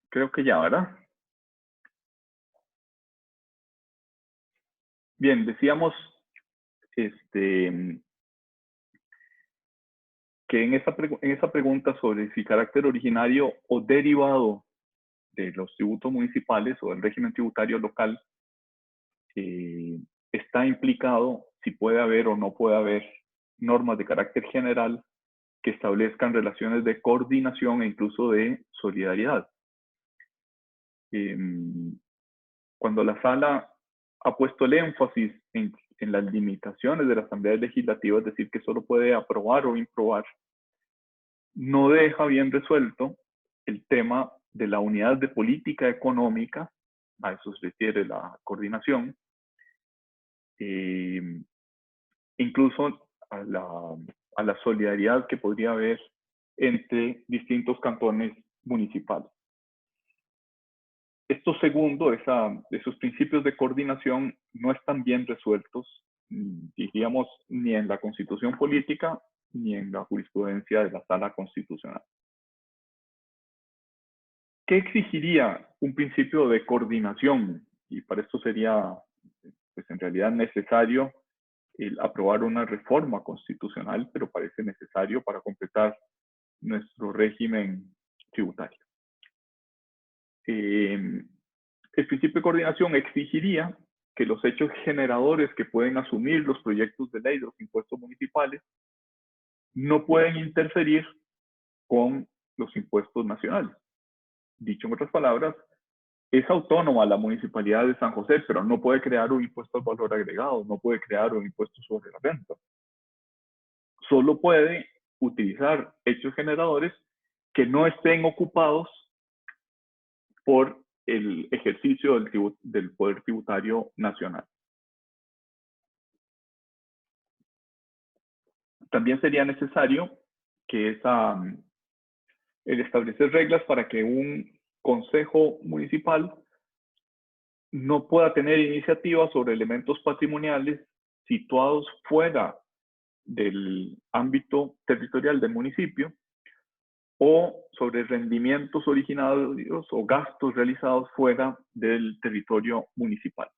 Creo que ya, ¿verdad? Bien, decíamos este, que en esa pregunta sobre si carácter originario o derivado de los tributos municipales o del régimen tributario local eh, está implicado si puede haber o no puede haber normas de carácter general que establezcan relaciones de coordinación e incluso de solidaridad. Eh, Cuando la sala ha puesto el énfasis en las limitaciones de la Asamblea Legislativa, es decir, que solo puede aprobar o improbar, no deja bien resuelto el tema de la unidad de política económica, a eso se refiere la coordinación, eh, incluso a la solidaridad que podría haber entre distintos cantones municipales. Esto segundo, esos principios de coordinación no están bien resueltos, diríamos, ni en la Constitución política ni en la jurisprudencia de la Sala Constitucional. ¿Qué exigiría un principio de coordinación? Y para esto sería, pues en realidad, necesario el aprobar una reforma constitucional, pero parece necesario para completar nuestro régimen tributario. El principio de coordinación exigiría que los hechos generadores que pueden asumir los proyectos de ley de los impuestos municipales no pueden interferir con los impuestos nacionales. Dicho en otras palabras, es autónoma la municipalidad de San José, pero no puede crear un impuesto al valor agregado, no puede crear un impuesto sobre la renta. Solo puede utilizar hechos generadores que no estén ocupados por el ejercicio del poder tributario nacional. También sería necesario que el establecer reglas para que un consejo municipal no pueda tener iniciativas sobre elementos patrimoniales situados fuera del ámbito territorial del municipio o sobre rendimientos originarios o gastos realizados fuera del territorio municipal.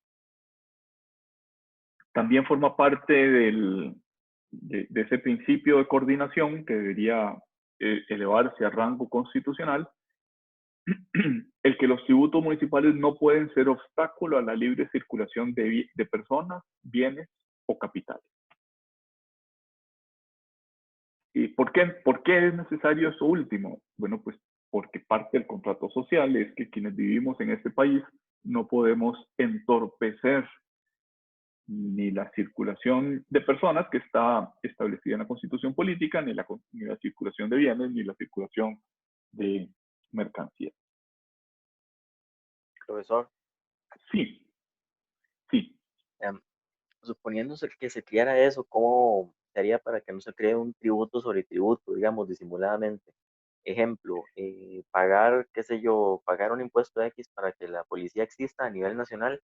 También forma parte de ese principio de coordinación que debería elevarse a rango constitucional, el que los tributos municipales no pueden ser obstáculo a la libre circulación de personas, bienes o capitales. ¿Y por qué es necesario eso último? Bueno, pues porque parte del contrato social es que quienes vivimos en este país no podemos entorpecer ni la circulación de personas que está establecida en la Constitución política, ni la circulación de bienes, ni la circulación de mercancías. Profesor, Sí, sí. em, suponiéndose que se creara eso, ¿cómo sería para que no se cree un tributo sobre tributo, digamos, disimuladamente? Ejemplo, pagar, qué sé yo, pagar un impuesto X para que la policía exista a nivel nacional,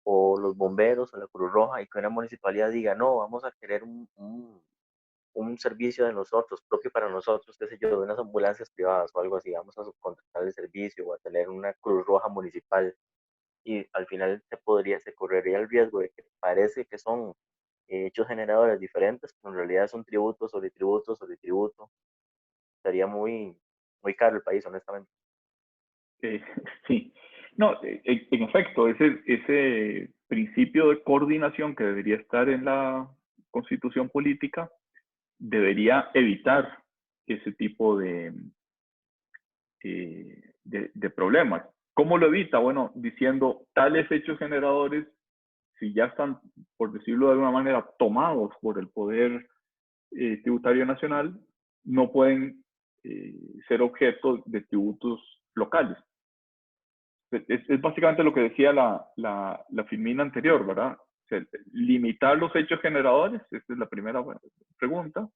o los bomberos o la Cruz Roja, y que una municipalidad diga, no, vamos a querer un servicio de nosotros, propio para nosotros, qué sé yo, de unas ambulancias privadas o algo así, vamos a subcontratar el servicio o a tener una Cruz Roja municipal, y al final se correría el riesgo de que parece que son hechos generadores diferentes, pero en realidad es un tributo sobre tributo sobre tributo. Sería muy caro el país, honestamente. Eh, sí. No, en efecto, ese principio de coordinación que debería estar en la Constitución política debería evitar ese tipo de problemas. ¿Cómo lo evita? Bueno, diciendo tales hechos generadores, si ya están, por decirlo de alguna manera, tomados por el poder tributario nacional, no pueden ser objeto de tributos locales. Es básicamente lo que decía la filmina anterior, ¿verdad? O sea, limitar los hechos generadores, esta es la primera pregunta,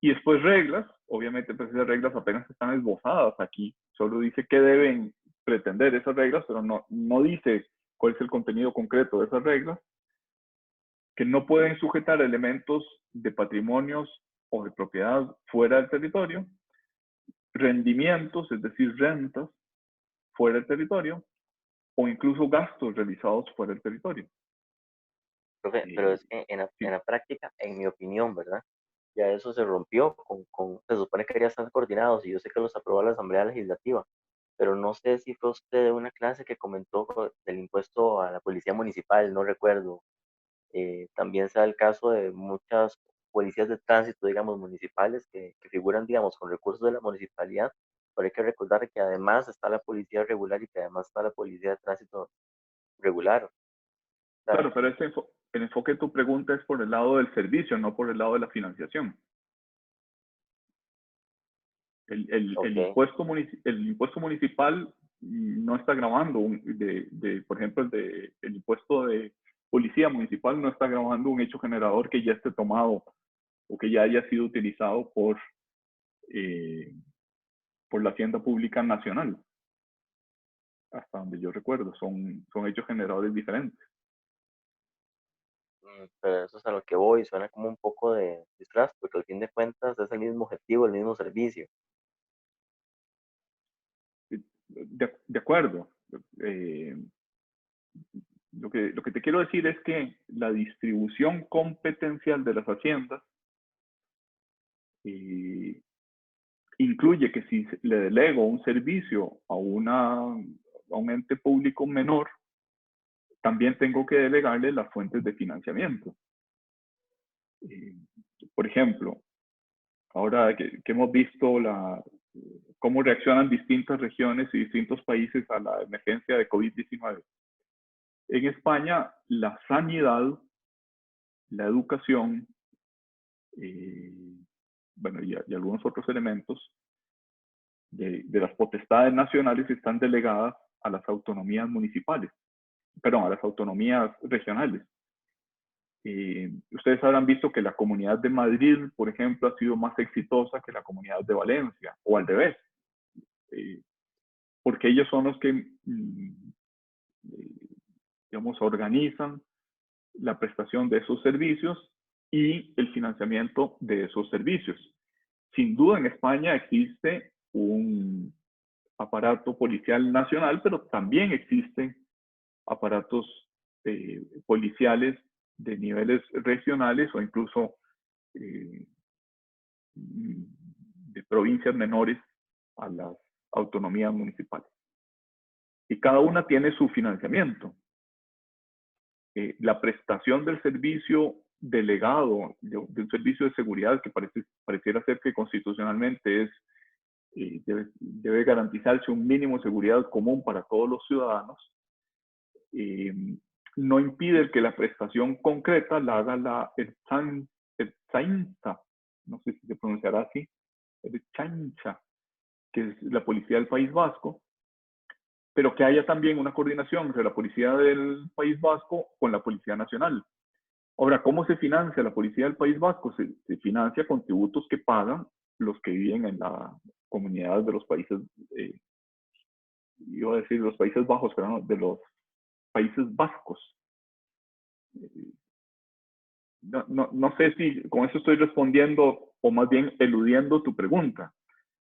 y después reglas, obviamente pues esas reglas apenas están esbozadas aquí, solo dice qué deben pretender esas reglas, pero no dice cuál es el contenido concreto de esas reglas, que no pueden sujetar elementos de patrimonios o de propiedad fuera del territorio, rendimientos, es decir, rentas, fuera del territorio o incluso gastos realizados fuera del territorio. Profe, pero Eh, es que en sí, la práctica, en mi opinión, ¿verdad? Ya eso se rompió se supone que querían estar coordinados y yo sé que los aprobó la Asamblea Legislativa, pero no sé si fue usted de una clase que comentó del impuesto a la policía municipal, no recuerdo. También sea el caso de muchas policías de tránsito, digamos, municipales que figuran, digamos, con recursos de la municipalidad, pero hay que recordar que además está la policía regular y que además está la policía de tránsito regular. O sea, claro, pero el enfoque de tu pregunta es por el lado del servicio, no por el lado de la financiación. ok, El impuesto municipal no está grabando, por ejemplo, el impuesto de policía municipal no está grabando un hecho generador que ya esté tomado o que ya haya sido utilizado eh, por la Hacienda Pública Nacional, hasta donde yo recuerdo, son hechos generadores diferentes. pero eso es a lo que voy, suena como un poco de disfraz, porque al fin de cuentas es el mismo objetivo, el mismo servicio. De acuerdo. Eh, lo que te quiero decir es que la distribución competencial de las haciendas eh, incluye que si le delego un servicio a un ente público menor, también tengo que delegarle las fuentes de financiamiento. Eh, por ejemplo, ahora que hemos visto cómo reaccionan distintas regiones y distintos países a la emergencia de COVID-19. En España, la sanidad, la educación, eh, bueno, y algunos otros elementos de las potestades nacionales están delegadas a las autonomías municipales, perdón, a las autonomías regionales. Ustedes habrán visto que la Comunidad de Madrid, por ejemplo, ha sido más exitosa que la Comunidad de Valencia, o al revés, eh, porque ellos son los que, digamos, organizan la prestación de esos servicios y el financiamiento de esos servicios. Sin duda en España existe un aparato policial nacional, pero también existen aparatos policiales de niveles regionales o incluso eh, de provincias menores a las autonomías municipales. Y cada una tiene su financiamiento. La prestación del servicio delegado, de un servicio de seguridad que pareciera ser que constitucionalmente debe garantizarse un mínimo de seguridad común para todos los ciudadanos, eh, no impide que la prestación concreta la haga el Zainza, no sé si se pronunciará así, el Chancha, que es la policía del País Vasco, pero que haya también una coordinación entre la policía del País Vasco con la Policía Nacional. Ahora, ¿cómo se financia la policía del País Vasco? Se financia con tributos que pagan los que viven en la comunidad de los países, iba a decir los Países Bajos, pero no, de los Países Vascos. No sé si con eso estoy respondiendo o más bien eludiendo tu pregunta.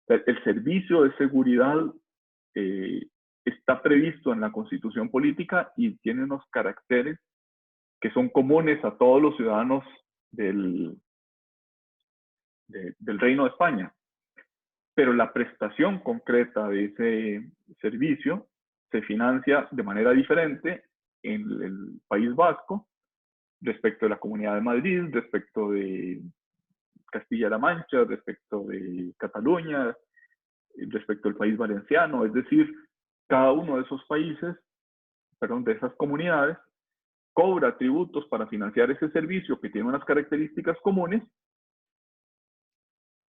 El servicio de seguridad eh, está previsto en la Constitución política y tiene unos caracteres que son comunes a todos los ciudadanos del, del Reino de España. Pero la prestación concreta de ese servicio se financia de manera diferente en el País Vasco respecto de la Comunidad de Madrid, respecto de Castilla-La Mancha, respecto de Cataluña, respecto al país valenciano. Es decir, cada uno de esos países, perdón, de esas comunidades, cobra tributos para financiar ese servicio que tiene unas características comunes,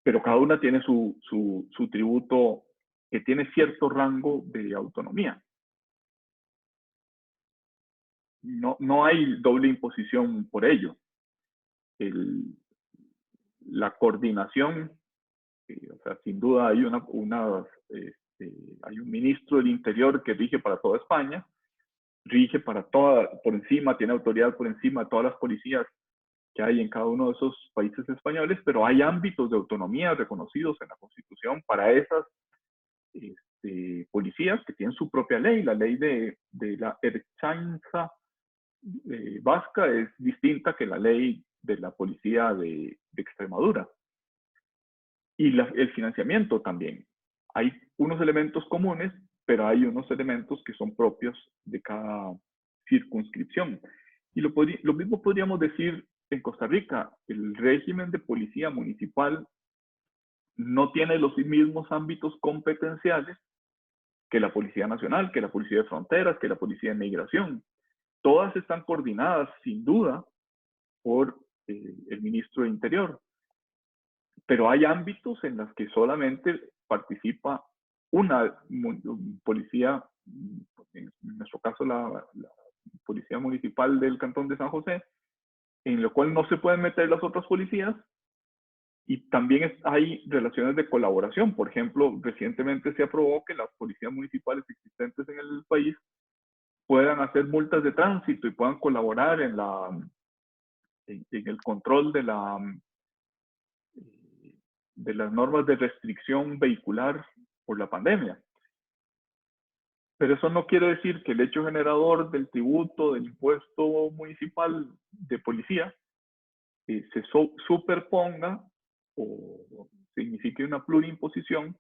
pero cada una tiene su tributo que tiene cierto rango de autonomía. No hay doble imposición por ello. El, la coordinación, o sea, sin duda hay hay un ministro del Interior que rige para toda España, rige para por encima, tiene autoridad por encima de todas las policías que hay en cada uno de esos países españoles, pero hay ámbitos de autonomía reconocidos en la Constitución para esas policías que tienen su propia ley. La ley de la Ertzaintza vasca es distinta que la ley de la policía de Extremadura. Y el financiamiento también. Hay unos elementos comunes, pero hay unos elementos que son propios de cada circunscripción. Y lo mismo podríamos decir en Costa Rica. El régimen de policía municipal no tiene los mismos ámbitos competenciales que la Policía Nacional, que la Policía de Fronteras, que la Policía de Migración. Todas están coordinadas, sin duda, por el ministro de Interior. Pero hay ámbitos en los que solamente participa una policía, en nuestro caso la Policía Municipal del Cantón de San José, en lo cual no se pueden meter las otras policías. Y también hay relaciones de colaboración. Por ejemplo, recientemente se aprobó que las policías municipales existentes en el país puedan hacer multas de tránsito y puedan colaborar en el control de las normas de restricción vehicular por la pandemia. Pero eso no quiere decir que el hecho generador del tributo, del impuesto municipal de policía, se superponga o signifique una plurimposición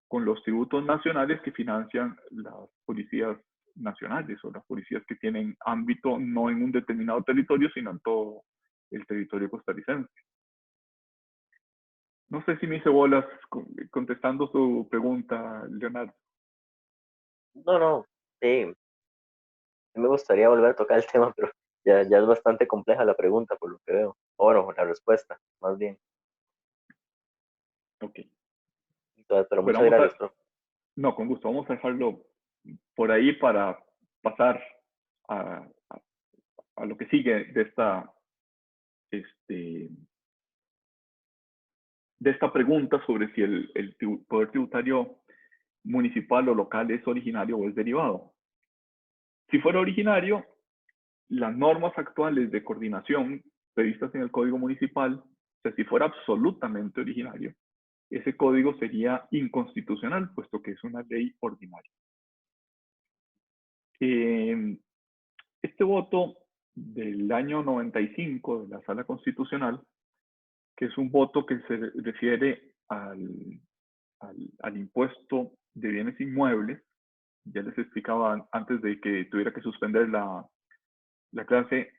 con los tributos nacionales que financian las policías nacionales o las policías que tienen ámbito no en un determinado territorio, sino en todo el territorio costarricense. No sé si me hice bolas contestando su pregunta, Leonardo. No, no, sí, sí me gustaría volver a tocar el tema, pero ya es bastante compleja la pregunta por lo que veo. O bueno, la respuesta, más bien. Ok. Entonces, pero Bueno, muchas gracias, profe. no, con gusto, vamos a dejarlo por ahí para pasar a, a lo que sigue este, de esta pregunta sobre si el poder tributario municipal o local es originario o es derivado. Si fuera originario, las normas actuales de coordinación previstas en el Código Municipal, o sea, si fuera absolutamente originario, ese código sería inconstitucional, puesto que es una ley ordinaria. Este voto del año 95 de la Sala Constitucional, que es un voto que se refiere al impuesto de bienes inmuebles, ya les explicaba antes de que tuviera que suspender la clase,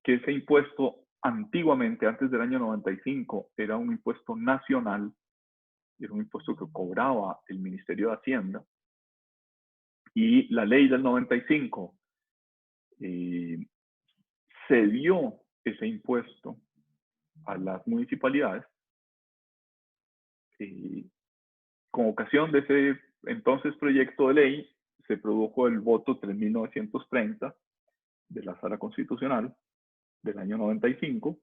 que ese impuesto antiguamente, antes del año 95, era un impuesto nacional, era un impuesto que cobraba el Ministerio de Hacienda, y la ley del 95 cedió ese impuesto a las municipalidades. Con ocasión de ese entonces proyecto de ley, se produjo el voto 3930 de la Sala Constitucional del año 95,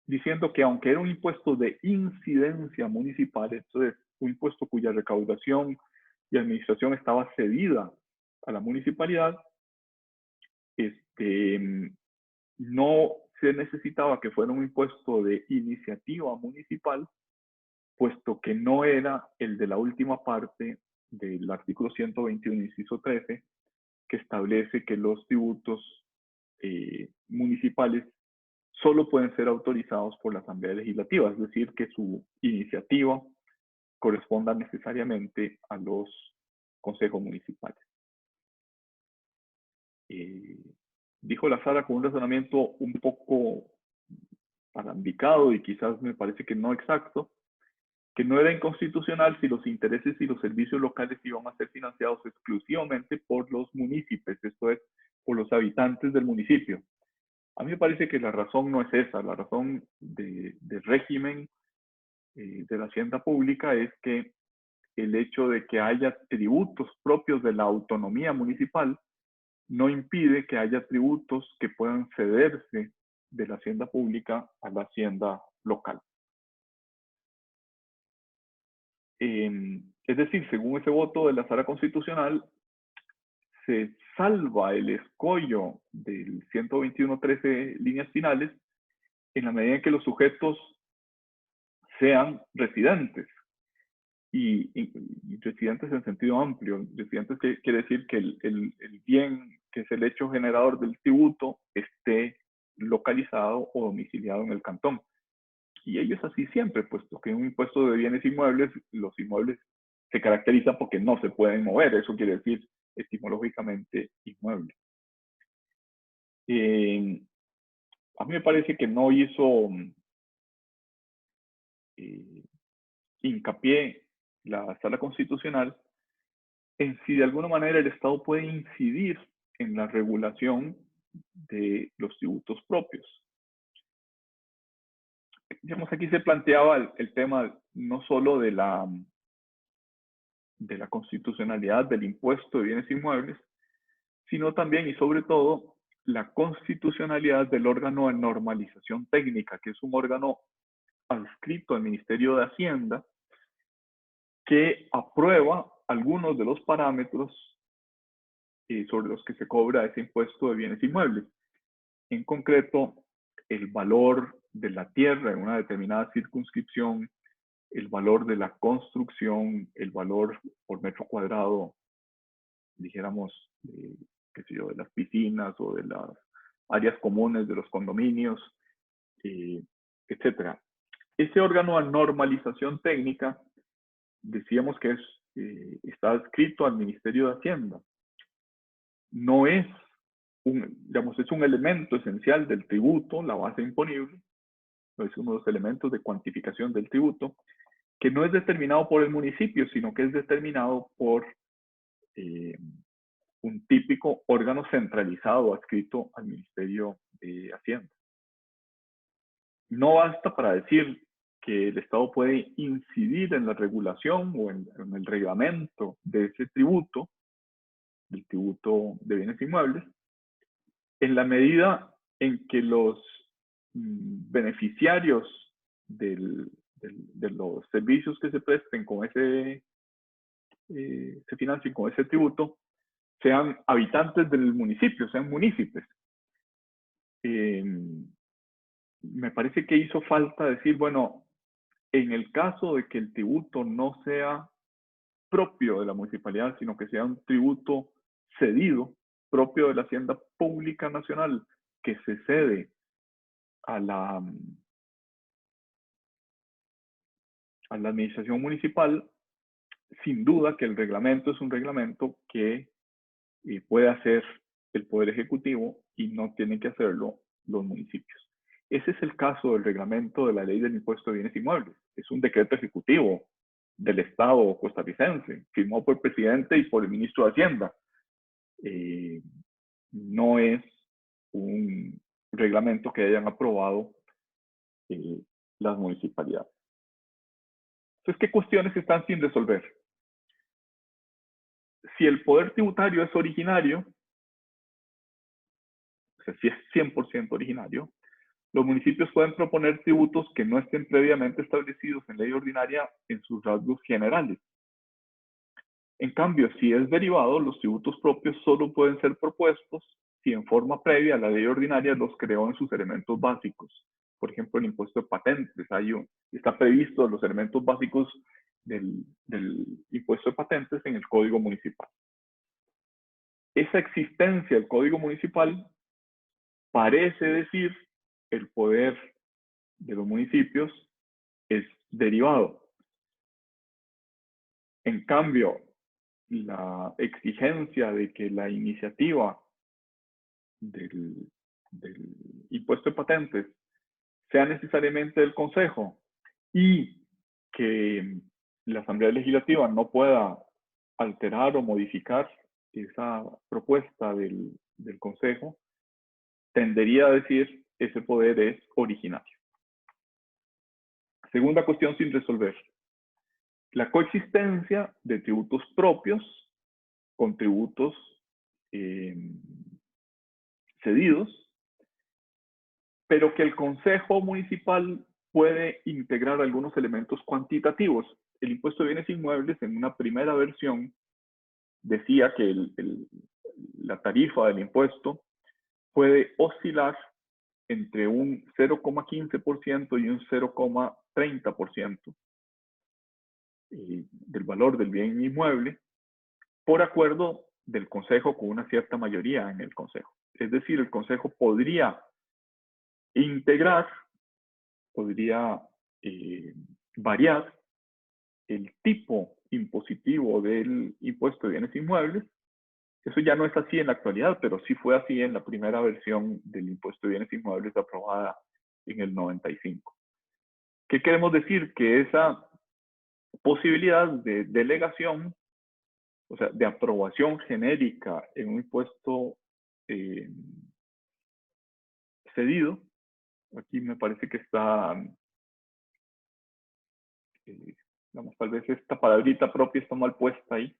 diciendo que aunque era un impuesto de incidencia municipal, esto es un impuesto cuya recaudación y administración estaba cedida a la municipalidad, no se necesitaba que fuera un impuesto de iniciativa municipal, puesto que no era el de la última parte del artículo 121, inciso 13, que establece que los tributos municipales solo pueden ser autorizados por la Asamblea Legislativa, es decir, que su iniciativa corresponda necesariamente a los consejos municipales. Dijo la Sala con un razonamiento un poco alambicado y quizás me parece que no exacto, que no era inconstitucional si los intereses y los servicios locales iban a ser financiados exclusivamente por los municipios, esto es, por los habitantes del municipio. A mí me parece que la razón no es esa, la razón del régimen de la hacienda pública es que el hecho de que haya tributos propios de la autonomía municipal no impide que haya tributos que puedan cederse de la hacienda pública a la hacienda local. Es decir, según ese voto de la Sala Constitucional, se salva el escollo del 121.13 líneas finales en la medida en que los sujetos sean residentes. y residentes en sentido amplio. Residentes quiere decir que el bien, que es el hecho generador del tributo, esté localizado o domiciliado en el cantón. Y ello es así siempre, puesto que en un impuesto de bienes inmuebles, los inmuebles se caracterizan porque no se pueden mover. Eso quiere decir etimológicamente inmueble. A mí me parece que no hizo hincapié la Sala Constitucional en si de alguna manera el Estado puede incidir en la regulación de los tributos propios. Digamos, aquí se planteaba el tema no solo de la constitucionalidad del impuesto de bienes inmuebles, sino también y sobre todo la constitucionalidad del órgano de normalización técnica, que es un órgano adscrito al Ministerio de Hacienda, que aprueba algunos de los parámetros sobre los que se cobra ese impuesto de bienes inmuebles. En concreto, el valor de la tierra en una determinada circunscripción, el valor de la construcción, el valor por metro cuadrado, dijéramos, qué sé yo, de las piscinas o de las áreas comunes de los condominios, etcétera. Ese órgano de normalización técnica, decíamos que está adscrito al Ministerio de Hacienda. No es digamos, es un elemento esencial del tributo, la base imponible, es uno de los elementos de cuantificación del tributo, que no es determinado por el municipio, sino que es determinado por un típico órgano centralizado adscrito al Ministerio de Hacienda. No basta para decir que el Estado puede incidir en la regulación o en el reglamento de ese tributo, del tributo de bienes inmuebles, en la medida en que los beneficiarios de los servicios que se presten con se financien con ese tributo sean habitantes del municipio, sean municipios. Me parece que hizo falta decir, bueno, en el caso de que el tributo no sea propio de la municipalidad, sino que sea un tributo cedido, propio de la Hacienda Pública Nacional, que se cede a la administración municipal, sin duda que el reglamento es un reglamento que puede hacer el Poder Ejecutivo y no tienen que hacerlo los municipios. Ese es el caso del reglamento de la Ley del Impuesto de Bienes Inmuebles. Es un decreto ejecutivo del Estado costarricense, firmado por el presidente y por el ministro de Hacienda. No es un reglamento que hayan aprobado las municipalidades. Entonces, ¿qué cuestiones están sin resolver? Si el poder tributario es originario, o sea, si es 100% originario, los municipios pueden proponer tributos que no estén previamente establecidos en ley ordinaria en sus rasgos generales. En cambio, si es derivado, los tributos propios solo pueden ser propuestos si en forma previa la ley ordinaria los creó en sus elementos básicos. Por ejemplo, el impuesto de patentes. Está previsto los elementos básicos del impuesto de patentes en el Código Municipal. Esa existencia del Código Municipal parece decir el poder de los municipios es derivado. En cambio, la exigencia de que la iniciativa del impuesto de patentes sea necesariamente del Consejo y que la Asamblea Legislativa no pueda alterar o modificar esa propuesta del Consejo, tendería a decir ese poder es originario. Segunda cuestión sin resolver. La coexistencia de tributos propios con tributos cedidos, pero que el Consejo Municipal puede integrar algunos elementos cuantitativos. El impuesto de bienes inmuebles en una primera versión decía que la tarifa del impuesto puede oscilar entre un 0,15% y un 0,30%. del valor del bien inmueble por acuerdo del Consejo con una cierta mayoría en el Consejo. Es decir, el Consejo podría integrar, podría variar el tipo impositivo del impuesto de bienes inmuebles. Eso ya no es así en la actualidad, pero sí fue así en la primera versión del impuesto de bienes inmuebles aprobada en el 95. ¿Qué queremos decir? Que esa posibilidad de delegación, o sea, de aprobación genérica en un impuesto cedido, aquí me parece que está, digamos, tal vez esta palabrita propia está mal puesta ahí,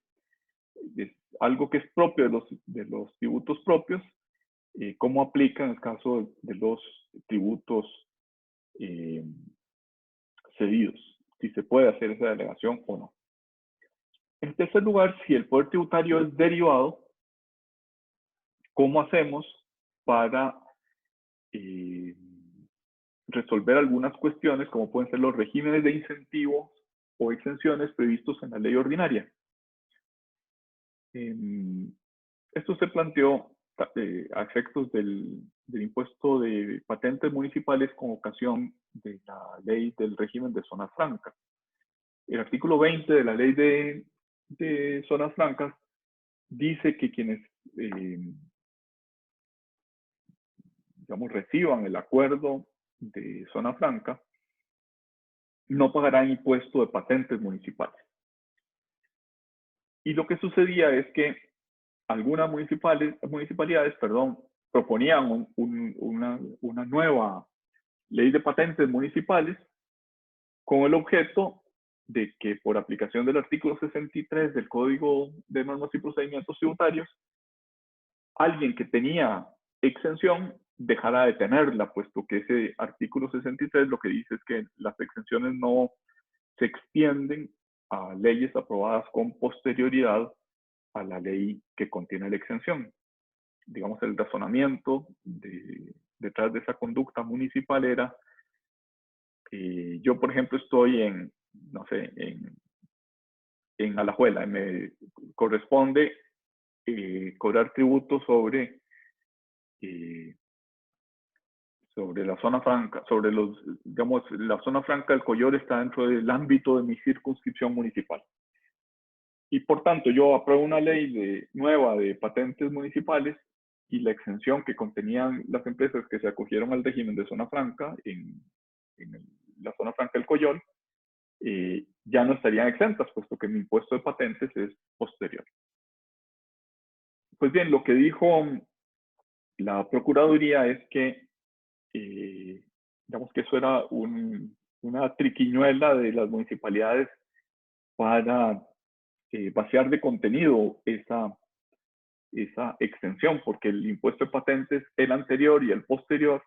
es algo que es propio de los tributos propios, cómo aplica en el caso de los tributos cedidos, si se puede hacer esa delegación o no. En tercer lugar, si el poder tributario es derivado, ¿cómo hacemos para resolver algunas cuestiones, como pueden ser los regímenes de incentivos o exenciones previstos en la ley ordinaria? Esto se planteó a efectos del impuesto de patentes municipales con ocasión de la ley del régimen de zonas francas. El artículo 20 de la ley de zonas francas dice que quienes digamos, reciban el acuerdo de zona franca no pagarán impuesto de patentes municipales. Y lo que sucedía es que algunas municipalidades proponían una nueva ley de patentes municipales con el objeto de que por aplicación del artículo 63 del Código de Normas y Procedimientos Tributarios, alguien que tenía exención dejara de tenerla, puesto que ese artículo 63 lo que dice es que las exenciones no se extienden a leyes aprobadas con posterioridad a la ley que contiene la exención. Digamos, el razonamiento detrás de esa conducta municipal era, yo por ejemplo estoy no sé, en Alajuela, me corresponde cobrar tributo sobre la zona franca, digamos, la zona franca del Collor está dentro del ámbito de mi circunscripción municipal. Y por tanto, yo apruebo una ley nueva de patentes municipales y la exención que contenían las empresas que se acogieron al régimen de zona franca en la zona franca del Collor, ya no estarían exentas, puesto que mi impuesto de patentes es posterior. Pues bien, lo que dijo la Procuraduría es que, digamos que eso era una triquiñuela de las municipalidades para vaciar de contenido esa extensión, porque el impuesto de patentes, el anterior y el posterior,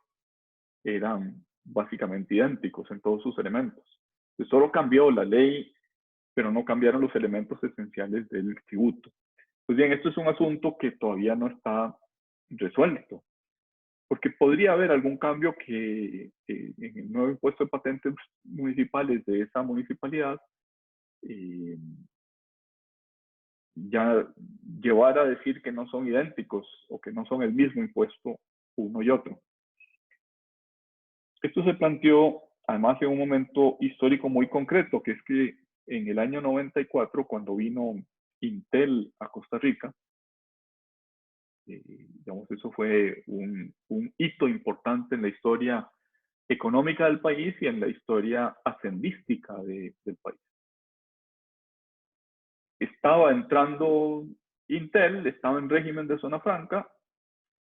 eran básicamente idénticos en todos sus elementos. Entonces, solo cambió la ley, pero no cambiaron los elementos esenciales del tributo. Pues bien, esto es un asunto que todavía no está resuelto, porque podría haber algún cambio que en el nuevo impuesto de patentes municipales de esa municipalidad ya llevar a decir que no son idénticos o que no son el mismo impuesto uno y otro. Esto se planteó además en un momento histórico muy concreto, que es que en el año 94, cuando vino Intel a Costa Rica, digamos, eso fue un hito importante en la historia económica del país y en la historia hacendística del país. Estaba entrando Intel, estaba en régimen de zona franca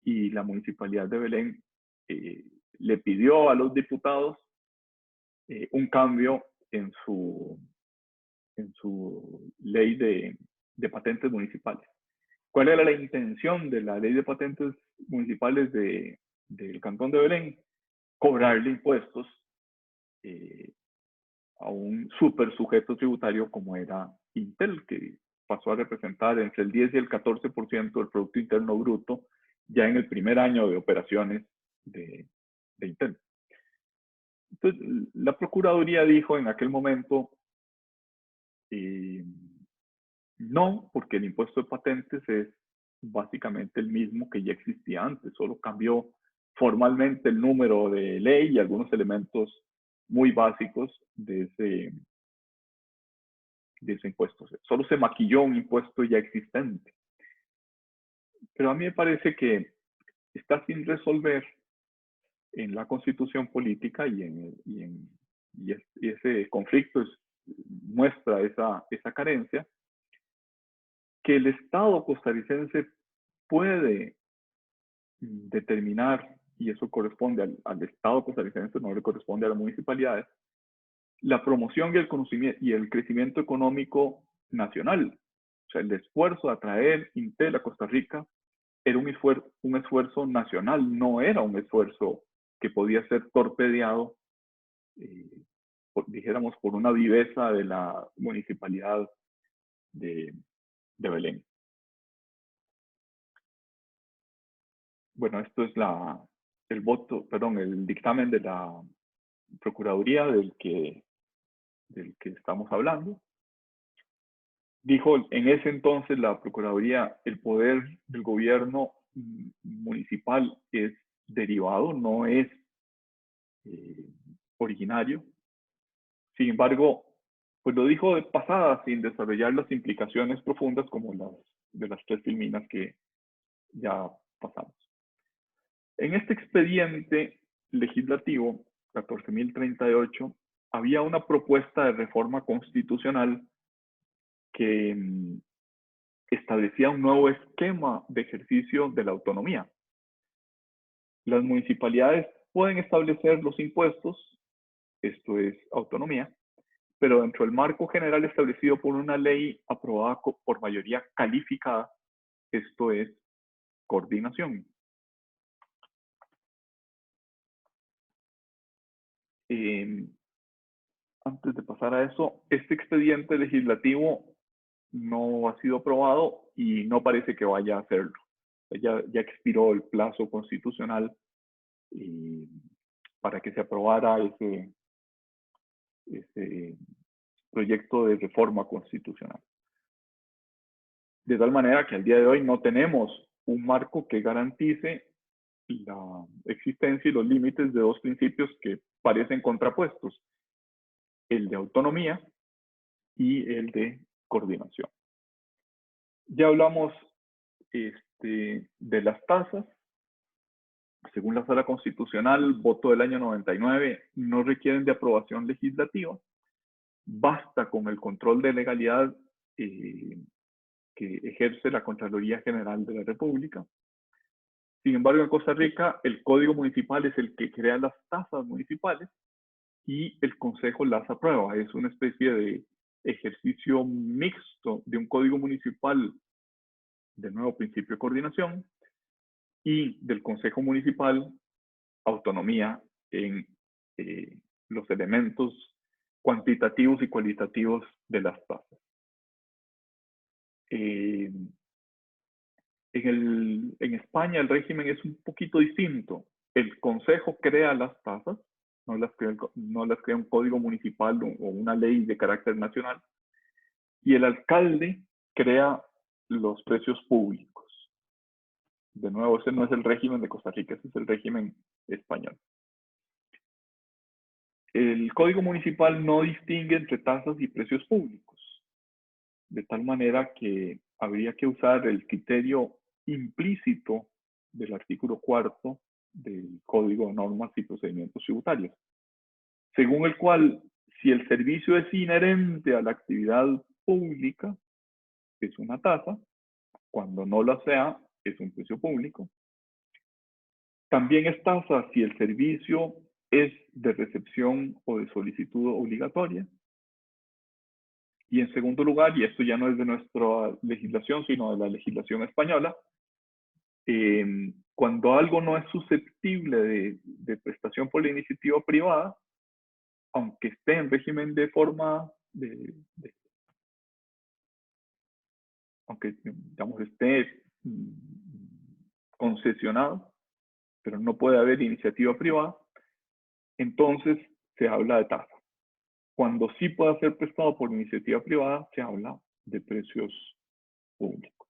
y la municipalidad de Belén le pidió a los diputados un cambio en su ley de patentes municipales. ¿Cuál era la intención de la ley de patentes municipales del Cantón de Belén? Cobrarle impuestos a un super sujeto tributario como era Intel, que pasó a representar entre el 10 y el 14% del Producto Interno Bruto ya en el primer año de operaciones de Intel. Entonces, la Procuraduría dijo en aquel momento, Eh, no, porque el impuesto de patentes es básicamente el mismo que ya existía antes, solo cambió formalmente el número de ley y algunos elementos muy básicos de ese impuesto. Solo se maquilló un impuesto ya existente. Pero a mí me parece que está sin resolver en la constitución política y ese conflicto muestra esa carencia, que el Estado costarricense puede determinar, y eso corresponde al Estado costarricense, no le corresponde a las municipalidades, la promoción y el conocimiento y el crecimiento económico nacional. O sea, el esfuerzo de atraer Intel a Costa Rica era un esfuerzo nacional, no era un esfuerzo que podía ser torpedeado, dijéramos, por una viveza de la municipalidad de Belén. Bueno, esto es el dictamen de la Procuraduría del que estamos hablando. Dijo en ese entonces la Procuraduría, el poder del gobierno municipal es derivado, no es originario. Sin embargo, pues lo dijo de pasada, sin desarrollar las implicaciones profundas como las de las 3 filminas que ya pasamos. En este expediente legislativo 14.038 había una propuesta de reforma constitucional que establecía un nuevo esquema de ejercicio de la autonomía. Las municipalidades pueden establecer los impuestos, esto es autonomía, pero dentro del marco general establecido por una ley aprobada por mayoría calificada, esto es coordinación. Antes de pasar a eso, este expediente legislativo no ha sido aprobado y no parece que vaya a hacerlo. Ya expiró el plazo constitucional para que se aprobara ese proyecto de reforma constitucional. De tal manera que al día de hoy no tenemos un marco que garantice la existencia y los límites de dos principios que parecen contrapuestos, el de autonomía y el de coordinación. Ya hablamos de las tasas. Según la Sala Constitucional, voto del año 99, no requieren de aprobación legislativa. Basta con el control de legalidad que ejerce la Contraloría General de la República. Sin embargo, en Costa Rica, el Código Municipal es el que crea las tasas municipales y el Consejo las aprueba. Es una especie de ejercicio mixto de un Código Municipal, de nuevo principio de coordinación, y del Consejo Municipal, autonomía en los elementos cuantitativos y cualitativos de las tasas. En España el régimen es un poquito distinto. El Consejo crea las tasas, no las crea un código municipal o una ley de carácter nacional, y el alcalde crea los precios públicos. De nuevo, ese no es el régimen de Costa Rica, ese es el régimen español. El Código Municipal no distingue entre tasas y precios públicos, de tal manera que habría que usar el criterio implícito del artículo 4 del Código de Normas y Procedimientos Tributarios, según el cual, si el servicio es inherente a la actividad pública, es una tasa; cuando no lo sea, es un precio público. También es tasa si el servicio es de recepción o de solicitud obligatoria. Y en segundo lugar, y esto ya no es de nuestra legislación, sino de la legislación española, cuando algo no es susceptible de prestación por la iniciativa privada, aunque esté en régimen de forma aunque digamos esté concesionado, pero no puede haber iniciativa privada, entonces se habla de tasa. Cuando sí pueda ser prestado por iniciativa privada, se habla de precios públicos.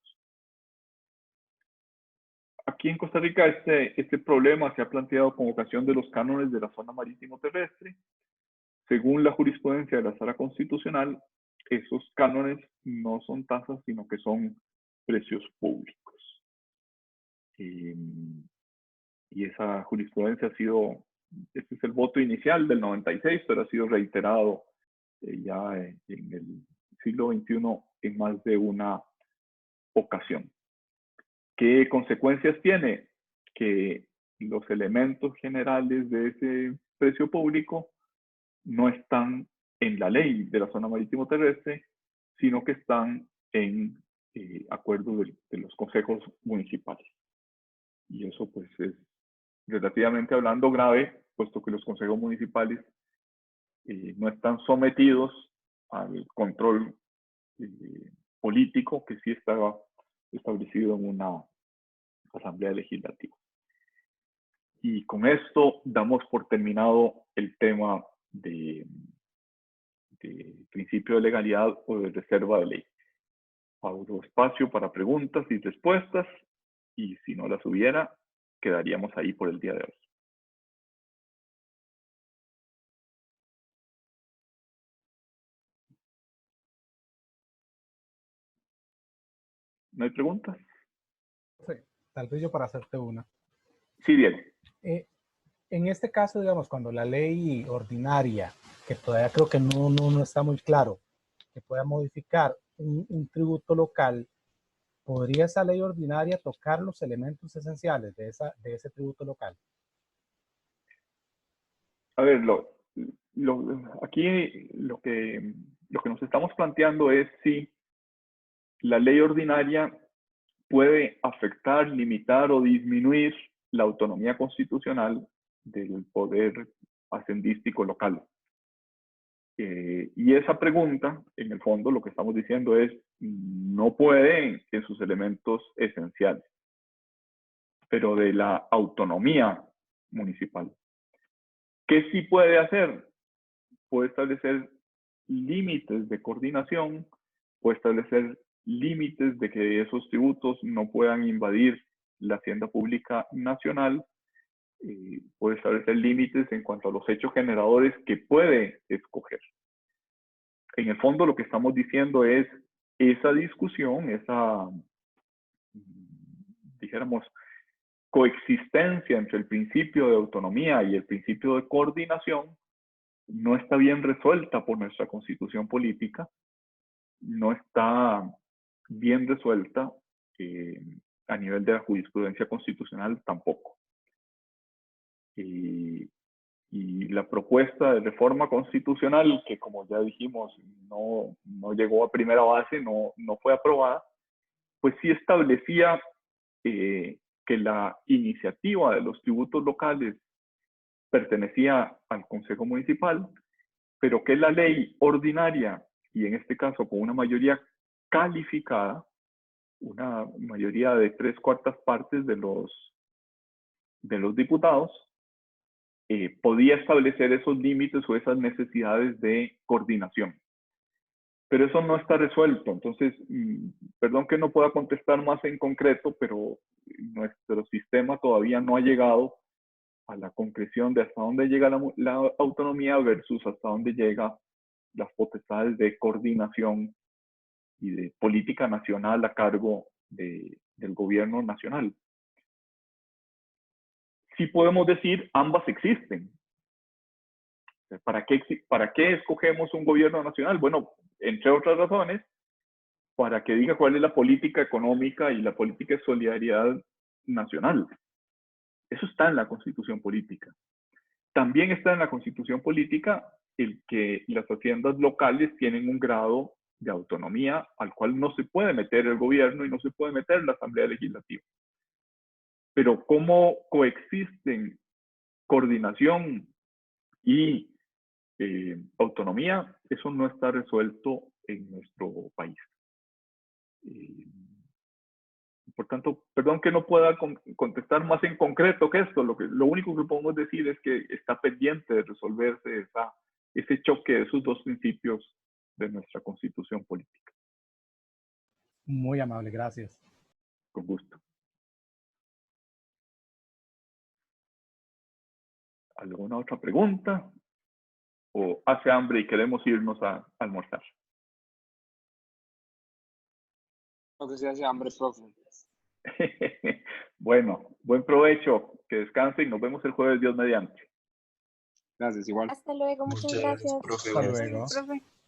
Aquí en Costa Rica este problema se ha planteado con ocasión de los cánones de la zona marítimo terrestre. Según la jurisprudencia de la Sala Constitucional, esos cánones no son tasas, sino que son precios públicos. Y esa jurisprudencia ha sido, este es el voto inicial del 96, pero ha sido reiterado ya en el siglo XXI en más de una ocasión. ¿Qué consecuencias tiene? Que los elementos generales de ese precio público no están en la ley de la zona marítimo terrestre, sino que están en acuerdos de los consejos municipales. Y eso pues es relativamente hablando grave, puesto que los consejos municipales no están sometidos al control político que sí estaba establecido en una asamblea legislativa. Y con esto damos por terminado el tema de principio de legalidad o de reserva de ley. Abro espacio para preguntas y respuestas, y si no las hubiera, quedaríamos ahí por el día de hoy. ¿No hay preguntas? Sí, tal vez yo para hacerte una. Sí, Diego. En este caso, digamos, cuando la ley ordinaria, que todavía creo que no está muy claro, que pueda modificar un tributo local, ¿podría esa ley ordinaria tocar los elementos esenciales de ese tributo local? A ver, aquí lo que nos estamos planteando es si la ley ordinaria puede afectar, limitar o disminuir la autonomía constitucional del poder hacendístico local. Y esa pregunta, en el fondo, lo que estamos diciendo es, no puede en sus elementos esenciales, pero de la autonomía municipal. ¿Qué sí puede hacer? Puede establecer límites de coordinación, puede establecer límites de que esos tributos no puedan invadir la hacienda pública nacional, puede establecer límites en cuanto a los hechos generadores que puede escoger. En el fondo lo que estamos diciendo es esa discusión, esa, dijéramos, coexistencia entre el principio de autonomía y el principio de coordinación no está bien resuelta por nuestra constitución política, no está bien resuelta a nivel de la jurisprudencia constitucional tampoco. Y la propuesta de reforma constitucional, que como ya dijimos, no llegó a primera base, no fue aprobada, pues sí establecía que la iniciativa de los tributos locales pertenecía al Consejo Municipal, pero que la ley ordinaria, y en este caso con una mayoría calificada, una mayoría de 3/4 partes de los diputados, podía establecer esos límites o esas necesidades de coordinación. Pero eso no está resuelto. Entonces, perdón que no pueda contestar más en concreto, pero nuestro sistema todavía no ha llegado a la concreción de hasta dónde llega la autonomía versus hasta dónde llega las potestades de coordinación y de política nacional a cargo del gobierno nacional. Sí podemos decir, ambas existen. ¿Para qué escogemos un gobierno nacional? Bueno, entre otras razones, para que diga cuál es la política económica y la política de solidaridad nacional. Eso está en la Constitución política. También está en la Constitución política el que las haciendas locales tienen un grado de autonomía al cual no se puede meter el gobierno y no se puede meter la Asamblea Legislativa. Pero cómo coexisten coordinación y autonomía, eso no está resuelto en nuestro país. Por tanto, perdón que no pueda contestar más en concreto que esto. Lo único que podemos decir es que está pendiente de resolverse ese choque de esos dos principios de nuestra constitución política. Muy amable, gracias. Con gusto. ¿Alguna otra pregunta? ¿O hace hambre y queremos irnos a almorzar? No que se hace hambre, profe. Bueno, buen provecho, que descansen, nos vemos el jueves, Dios mediante. Gracias, igual. Hasta luego, muchas Muchas gracias, gracias. profe. Hasta Buenas luego. tardes. Profe.